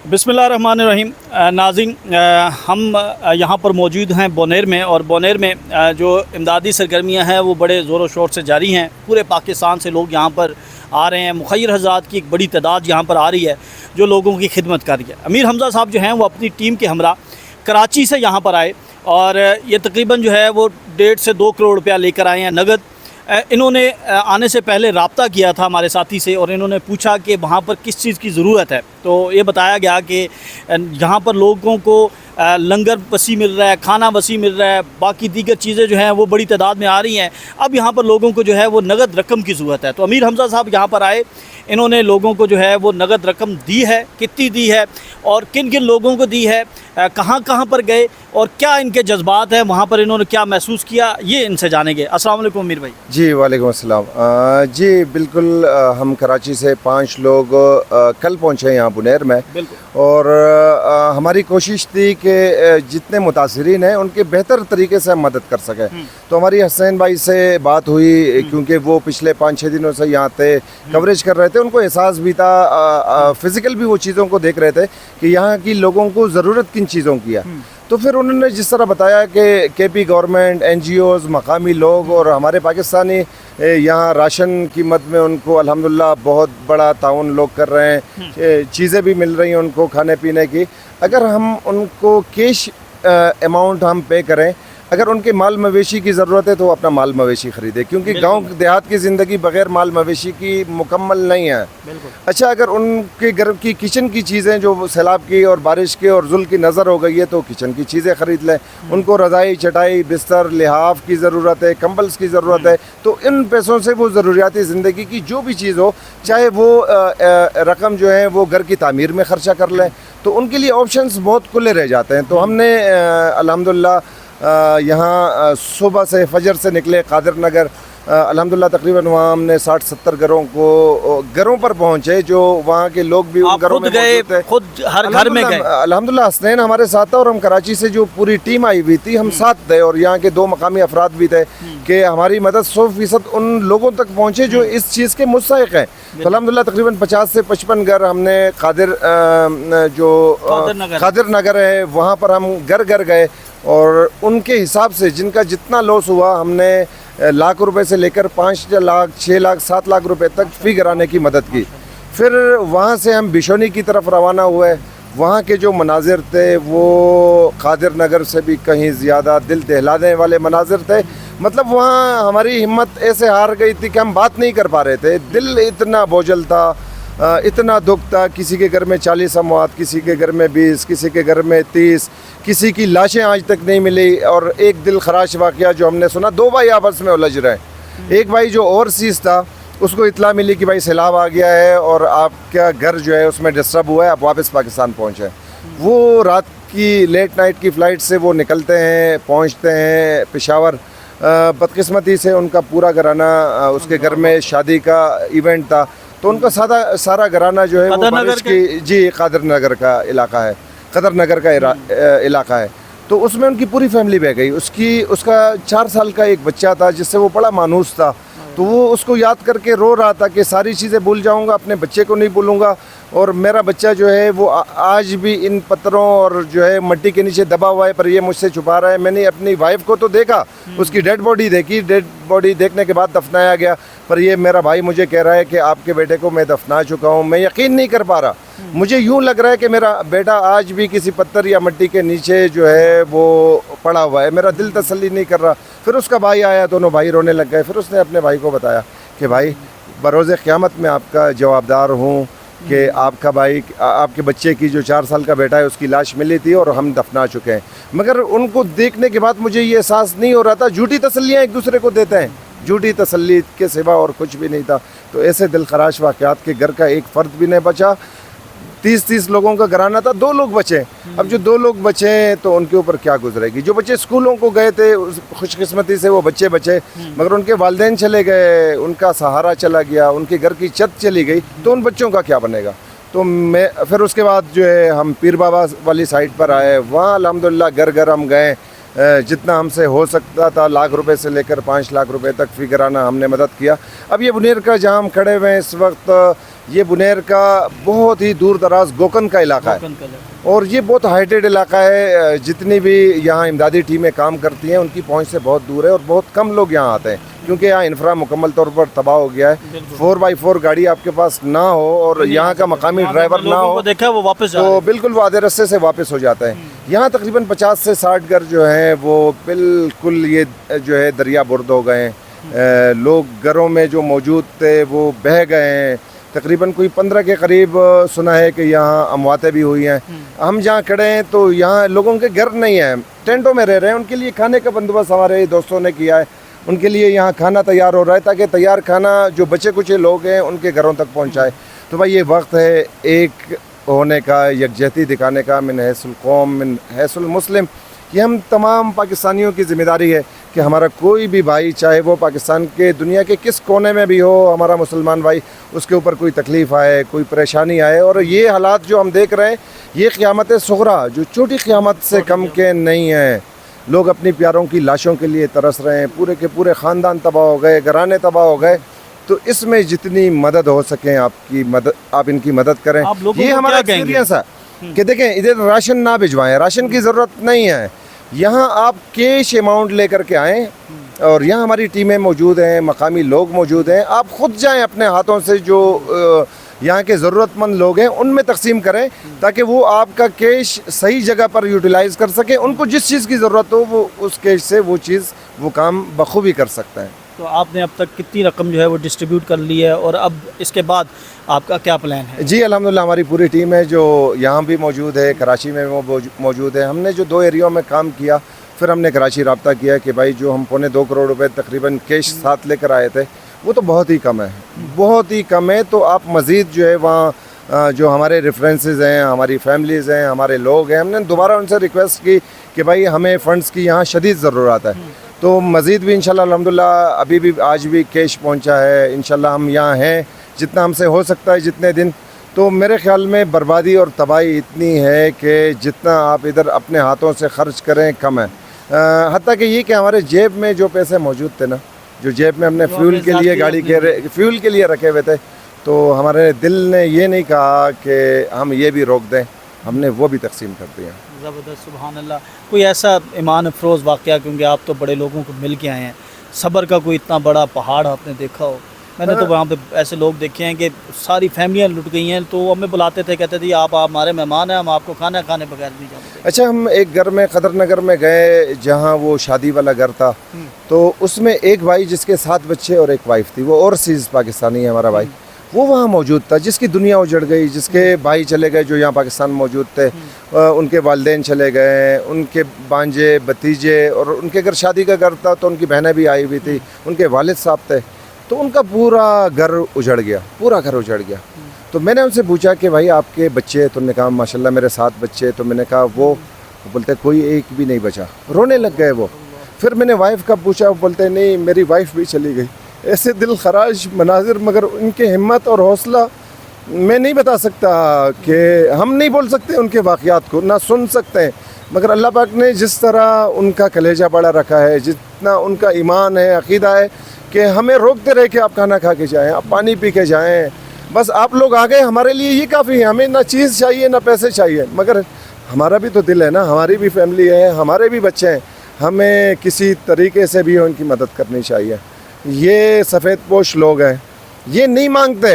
बिस्मिल्लाहिर्रहमानिर्रहीम। नाज़रीन, हम यहाँ पर मौजूद हैं बोनेर में, और बोनेर में जो इमदादी सरगर्मियाँ हैं वो बड़े ज़ोर शोर से जारी हैं। पूरे पाकिस्तान से लोग यहाँ पर आ रहे हैं। मुखय्यर हज़रात की एक बड़ी तादाद यहाँ पर आ रही है जो लोगों की खिदमत कर रही है। अमीर हमज़ा साहब जो हैं वो अपनी टीम के हमरा कराची से यहाँ पर आए, और ये तकरीबन जो है वो 1.5 से 2 करोड़ रुपया लेकर आए हैं नगद। इन्होंने आने से पहले रब्ता किया था हमारे साथी से, और इन्होंने पूछा कि वहाँ पर किस चीज़ की ज़रूरत है। तो ये बताया गया कि यहाँ पर लोगों को लंगर वसी मिल रहा है, खाना वसी मिल रहा है, बाकी दीगर चीज़ें जो हैं वो बड़ी तादाद में आ रही हैं। अब यहाँ पर लोगों को जो है वो नगद रकम की ज़रूरत है। तो अमीर हमज़ा साहब यहाँ पर आए, इन्होंने लोगों को जो है वो नगद रकम दी है। कितनी दी है और किन किन लोगों को दी है, कहाँ कहाँ पर गए और क्या इनके जज्बात हैं, वहाँ पर इन्होंने क्या महसूस किया, ये इनसे जानेंगे। अस्सलाम वालेकुम अमीर भाई। जी वालेकुम अस्सलाम। जी बिल्कुल, हम कराची से 5 लोग कल पहुँचे यहाँ बुनेर में, और हमारी कोशिश थी कि जितने मुतासिरीन हैं उनके बेहतर तरीके से हम मदद कर सकें। तो हमारी हसनैन भाई से बात हुई, क्योंकि वो पिछले 5-6 दिनों से यहाँ थे, कवरेज कर रहे थे, उनको एहसास भी था, फ़िज़िकल भी वो चीज़ों को देख रहे थे कि यहाँ की लोगों को ज़रूरत किन चीज़ों की है। तो फिर उन्होंने जिस तरह बताया कि केपी गवर्नमेंट, NGOs, मकामी लोग और हमारे पाकिस्तानी यहाँ राशन की मद में उनको अल्हम्दुलिल्लाह बहुत बड़ा ताउन लोग कर रहे हैं, चीज़ें भी मिल रही हैं उनको खाने पीने की। अगर हम उनको कैश अमाउंट हम पे करें, अगर उनके माल मवेशी की ज़रूरत है तो वो अपना माल मवेशी ख़रीदे, क्योंकि गांव देहात की ज़िंदगी बग़ैर माल मवेशी की मुकम्मल नहीं है। अच्छा, अगर उनके घर की किचन की चीज़ें जो सैलाब की और बारिश की और जुल्म की नज़र हो गई है तो किचन की चीज़ें ख़रीद लें। उनको रज़ाई, चटाई, बिस्तर, लिहाफ की ज़रूरत है, कंबल्स की ज़रूरत है। तो इन पैसों से वो ज़रूरियाती ज़िंदगी की जो भी चीज़ हो, चाहे वो रकम जो है वो घर की तामीर में ख़र्चा कर लें, तो उनके लिए ऑप्शंस बहुत खुले रह जाते हैं। तो हमने अल्हम्दुलिल्लाह यहाँ सुबह से फजर से निकले कादिर नगर, अल्हम्दुलिल्लाह तकरीबन वहाँ हमने 60-70 घरों पर पहुँचे, जो वहाँ के लोग भी उन घरों में गए, खुद हर घर में गए। अल्हम्दुलिल्लाह हसनैन हमारे साथ था, और हम कराची से जो पूरी टीम आई हुई थी हम साथ थे, और यहाँ के 2 मकामी अफराद भी थे कि हमारी मदद 100% उन लोगों तक पहुँचे जो इस चीज़ के मुस्तहिक़ हैं। तो अल्हम्दुलिल्लाह तकरीबन 50 से 55 घर हमने कादिर नगर है वहाँ पर हम घर गए, और उनके हिसाब से जिनका जितना लॉस हुआ हमने लाख रुपए से लेकर 5 लाख, 6 लाख, 7 लाख रुपए तक फ़ी घराने की मदद की। फिर वहाँ से हम बिशोनी की तरफ रवाना हुए। वहाँ के जो मनाजिर थे वो कादिर नगर से भी कहीं ज़्यादा दिल दहलाने वाले मनाजिर थे। मतलब वहाँ हमारी हिम्मत ऐसे हार गई थी कि हम बात नहीं कर पा रहे थे, दिल इतना बोझल था, इतना दुख था। किसी के घर में 40 अमवात, किसी के घर में 20, किसी के घर में 30, किसी की लाशें आज तक नहीं मिली। और एक दिल खराश वाक़या जो हमने सुना, 2 भाई आपस में उलझ रहे हैं। एक भाई जो ओवरसीज़ था, उसको इत्ला मिली कि भाई सैलाब आ गया है और आपका घर जो है उसमें डिस्टर्ब हुआ है, आप वापस पाकिस्तान पहुँचे। वो रात की लेट नाइट की फ़्लाइट से वो निकलते हैं, पहुँचते हैं पेशावर। बदकिस्मती से उनका पूरा घराना, उसके घर में शादी का इवेंट था, तो उनका सारा घराना जो है वो बारिश की, जी कादिर नगर का इलाका है, कदर नगर का इलाका है, तो उसमें उनकी पूरी फैमिली बह गई। उसका 4 साल का एक बच्चा था जिससे वो बड़ा मानूस था, तो वो उसको याद करके रो रहा था कि सारी चीज़ें भूल जाऊंगा, अपने बच्चे को नहीं भूलूंगा, और मेरा बच्चा जो है वो आज भी इन पत्थरों और जो है मिट्टी के नीचे दबा हुआ है, पर ये मुझसे छुपा रहा है। मैंने अपनी वाइफ को तो देखा, उसकी डेड बॉडी देखी, डेड बॉडी देखने के बाद दफनाया गया, पर ये मेरा भाई मुझे कह रहा है कि आपके बेटे को मैं दफना चुका हूँ। मैं यकीन नहीं कर पा रहा, मुझे यूँ लग रहा है कि मेरा बेटा आज भी किसी पत्थर या मिट्टी के नीचे जो है वो पड़ा हुआ है। मेरा दिल तसल्ली नहीं कर रहा। फिर उसका भाई आया, दोनों भाई रोने लग गए। फिर उसने अपने भाई को बताया कि भाई बरोज़े क़यामत में आपका जवाबदार हूँ कि आपका भाई, आपके बच्चे की जो 4 साल का बेटा है उसकी लाश मिली थी और हम दफना चुके हैं। मगर उनको देखने के बाद मुझे ये एहसास नहीं हो रहा था, झूठी तसल्लियाँ एक दूसरे को देते हैं, झूठी तसल्ली के सिवा और कुछ भी नहीं था। तो ऐसे दिल खराश वाक़यात के घर का एक फ़र्द भी नहीं बचा। 30-30 लोगों का घराना था, 2 लोग बचे। अब जो 2 लोग बचे तो उनके ऊपर क्या गुजरेगी। जो बच्चे स्कूलों को गए थे, खुशकिस्मती से वो बच्चे बचे, मगर उनके वालिदैन चले गए, उनका सहारा चला गया, उनके घर की छत चली गई, तो उन बच्चों का क्या बनेगा। तो फिर उसके बाद जो है हम पीर बाबा वाली साइड पर आए। वहाँ अल्हम्दुलिल्लाह घर हम गए, जितना हमसे हो सकता था, लाख रुपए से लेकर 5 लाख रुपए तक फ़ी घराना हमने मदद किया। अब ये बुनेर का जहाँ हम खड़े हुए हैं इस वक्त, ये बुनेर का बहुत ही दूर दराज गोकन का इलाका है और ये बहुत हाइटेड इलाका है। जितनी भी यहाँ इमदादी टीमें काम करती हैं उनकी पहुँच से बहुत दूर है और बहुत कम लोग यहाँ आते हैं क्योंकि यहाँ इंफ्रा मुकम्मल तौर पर तबाह हो गया है। 4x4 गाड़ी आपके पास ना हो और यहाँ का मकामी ड्राइवर ना हो देखा वो वापस तो बिल्कुल वो आधे रस्ते से वापस हो जाता है। यहाँ तकरीबन 50 से 60 घर जो हैं वो बिल्कुल ये जो है दरिया बुर्द हो गए हैं। लोग घरों में जो मौजूद थे वो बह गए हैं। तकरीबन कोई 15 के करीब सुना है कि यहाँ अमवातें भी हुई हैं। हम जहाँ खड़े हैं तो यहाँ लोगों के घर नहीं हैं, टेंटों में रह रहे हैं। उनके लिए खाने का बंदोबस्त हमारे दोस्तों ने किया है, उनके लिए यहाँ खाना तैयार हो रहा है ताकि तैयार खाना जो बचे कुचे लोग हैं उनके घरों तक पहुँचाए। तो भाई ये वक्त है एक होने का, यकजहती दिखाने का, मिन हैसुल कौम मिन हैसुल मुस्लिम। ये हम तमाम पाकिस्तानियों की ज़िम्मेदारी है कि हमारा कोई भी भाई, चाहे वो पाकिस्तान के दुनिया के किस कोने में भी हो, हमारा मुसलमान भाई, उसके ऊपर कोई तकलीफ़ आए, कोई परेशानी आए। और ये हालात जो हम देख रहे हैं ये क़यामत सुग़रा, जो छोटी क़यामत से कम के नहीं हैं। लोग अपनी प्यारों की लाशों के लिए तरस रहे हैं, पूरे के पूरे ख़ानदान तबाह हो गए, घराने तबाह हो गए। तो इसमें जितनी मदद हो सके आप इनकी मदद करें। ये हमारा एक्सपीरियंस है कि देखें इधर राशन ना भिजवाएं, राशन की ज़रूरत नहीं है। यहाँ आप कैश अमाउंट लेकर के आएँ और यहाँ हमारी टीमें मौजूद हैं, मकामी लोग मौजूद हैं। आप ख़ुद जाएँ अपने हाथों से, जो यहाँ के ज़रूरतमंद लोग हैं उनमें तकसीम करें ताकि वो आपका कैश सही जगह पर यूटिलाइज़ कर सकें। उनको जिस चीज़ की ज़रूरत हो वो उस कैश से वो काम बखूबी कर सकता है। तो आपने अब तक कितनी रकम जो है वो डिस्ट्रीब्यूट कर ली है और अब इसके बाद आपका क्या प्लान है? जी अल्हम्दुलिल्लाह हमारी पूरी टीम है जो यहाँ भी मौजूद है, कराची में वो मौजूद है। हमने जो 2 एरिया में काम किया, फिर हमने कराची रब्ता किया कि भाई जो हम 2.25 करोड़ रुपए तकरीबन कैश साथ लेकर आए थे वो तो बहुत ही कम है, बहुत ही कम है। तो आप मज़ीद जो है वहाँ जो हमारे रेफरेंसेस हैं, हमारी फैमिलीज़ हैं, हमारे लोग हैं, हमने दोबारा उनसे रिक्वेस्ट की कि भाई हमें फ़ंड्स की यहाँ शदीद ज़रूरत है। तो मज़ीद भी इंशाल्लाह अल्हम्दुलिल्लाह अभी भी आज भी कैश पहुँचा है। इंशाल्लाह हम यहाँ हैं जितना हमसे हो सकता है जितने दिन। तो मेरे ख़्याल में बर्बादी और तबाही इतनी है कि जितना आप इधर अपने हाथों से ख़र्च करें कम है। हत्ता कि ये कि हमारे जेब में जो पैसे मौजूद थे ना, जो जेब में हमने फ्यूल के लिए गाड़ी के फ्यूल के लिए रखे हुए थे, तो हमारे दिल ने ये नहीं कहा कि हम ये भी रोक दें, हमने वो भी तकसीम कर दिया। ज़बरदस्त, सुभान अल्लाह। कोई ऐसा ईमान अफरोज़ वाक़या, क्योंकि आप तो बड़े लोगों को मिल के आए हैं, सब्र का कोई इतना बड़ा पहाड़ आपने देखा हो? मैंने तो वहाँ पे ऐसे लोग देखे हैं कि सारी फैमिलियाँ लुट गई हैं, तो हमें बुलाते थे, कहते थे आप हमारे मेहमान हैं, हम आपको खाना खाने बगैर नहीं जाते। अच्छा, हम एक घर में कदर नगर में गए जहाँ वो शादी वाला घर था, तो उसमें एक भाई जिसके 7 बच्चे और एक वाइफ थी, वो ओवरसीज़ पाकिस्तानी है हमारा भाई, वो वहाँ मौजूद था, जिसकी दुनिया उजड़ गई, जिसके भाई चले गए जो यहाँ पाकिस्तान मौजूद थे, उनके वालिदैन चले गए, उनके भांजे भतीजे, और उनके घर शादी का घर था तो उनकी बहनें भी आई हुई थी, उनके वालिद साहब थे, तो उनका पूरा घर उजड़ गया, पूरा घर उजड़ गया। तो मैंने उनसे पूछा कि भाई आपके बच्चे? तो उन्होंने कहा माशाल्लाह मेरे 7 बच्चे। तो मैंने कहा वो बोलते कोई एक भी नहीं बचा, रोने लग गए वो। फिर मैंने वाइफ का पूछा, वो बोलते नहीं मेरी वाइफ भी चली गई। ऐसे दिल खराज मनाजिर, मगर उनके हिम्मत और हौसला मैं नहीं बता सकता कि हम नहीं बोल सकते उनके वाक़यात को, ना सुन सकते हैं, मगर अल्लाह पाक ने जिस तरह उनका कलेजा बड़ा रखा है, जितना उनका ईमान है, अक़ीदा है कि हमें रोकते रहे कि आप खाना खा के जाएँ, आप पानी पी के जाएँ, बस आप लोग आ गए हमारे लिए ये काफ़ी है, हमें ना चीज़ चाहिए ना पैसे चाहिए। मगर हमारा भी तो दिल है ना, हमारी भी फैमिली है, हमारे भी बच्चे हैं, हमें किसी तरीके से भी उनकी मदद करनी चाहिए। ये सफ़ेद पोश लोग हैं, ये नहीं मांगते,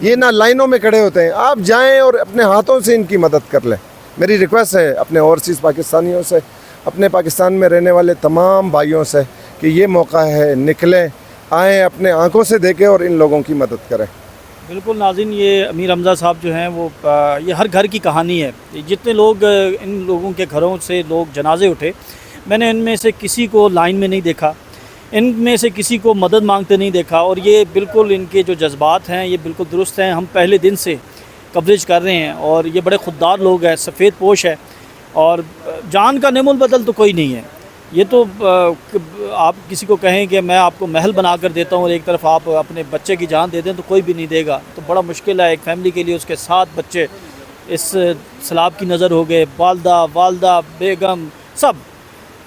ये ना लाइनों में खड़े होते हैं। आप जाएं और अपने हाथों से इनकी मदद कर लें। मेरी रिक्वेस्ट है अपने ओवरसीज़ पाकिस्तानियों से, अपने पाकिस्तान में रहने वाले तमाम भाइयों से कि ये मौका है, निकलें, आएँ, अपने आँखों से देखें और इन लोगों की मदद करें। बिल्कुल नाज़रीन, ये अमीर हमज़ा साहब जो हैं वो ये हर घर की कहानी है। जितने लोग इन लोगों के घरों से लोग जनाजे उठे, मैंने इनमें से किसी को लाइन में नहीं देखा, इनमें से किसी को मदद मांगते नहीं देखा, और ये बिल्कुल इनके जो जज्बात हैं ये बिल्कुल दुरुस्त हैं। हम पहले दिन से कवरेज कर रहे हैं और ये बड़े ख़ुददार लोग हैं, सफ़ेद पोश है, और जान का नेमुल बदल तो कोई नहीं है। ये तो आप किसी को कहें कि मैं आपको महल बना कर देता हूँ और एक तरफ आप अपने बच्चे की जान दे दें तो कोई भी नहीं देगा, तो बड़ा मुश्किल है एक फ़ैमिली के लिए। उसके 7 बच्चे इस सैलाब की नज़र हो गए, वालदा बेगम सब।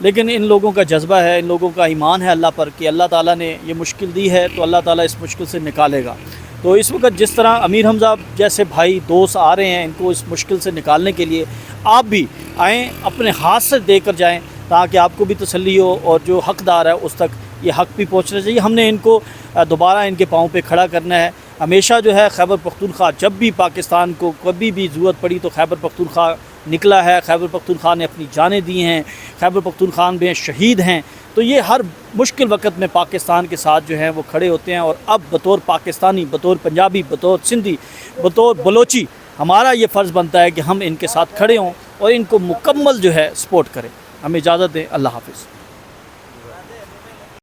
लेकिन इन लोगों का जज्बा है, इन लोगों का ईमान है अल्लाह पर कि अल्लाह ताला ने ये मुश्किल दी है तो अल्लाह ताला इस मुश्किल से निकालेगा। तो इस वक्त जिस तरह अमीर हमज़ा जैसे भाई दोस्त आ रहे हैं, इनको इस मुश्किल से निकालने के लिए आप भी आएँ, अपने हाथ से देकर जाएँ, ताकि आपको भी तसल्ली हो और जो हक़दार है उस तक ये हक़ भी पहुँचना चाहिए। हमने इनको दोबारा इनके पाँव पे खड़ा करना है। हमेशा जो है खैबर पख्तूनख्वा जब भी पाकिस्तान को कभी भी ज़रूरत पड़ी तो खैबर पख्तूनख्वा निकला है, खैबर पख्तूनख्वा ने अपनी जानें दी हैं, खैबर पख्तूनख्वा में शहीद हैं। तो ये हर मुश्किल वक़्त में पाकिस्तान के साथ जो है वो खड़े होते हैं। और अब बतौर पाकिस्तानी, बतौर पंजाबी, बतौर सिंधी, बतौर बलोची हमारा ये फ़र्ज़ बनता है कि हम इनके साथ खड़े हों और इनको मुकम्मल जो है सपोर्ट करें। हमें इजाज़त दें। अल्लाह हाफ़िज़।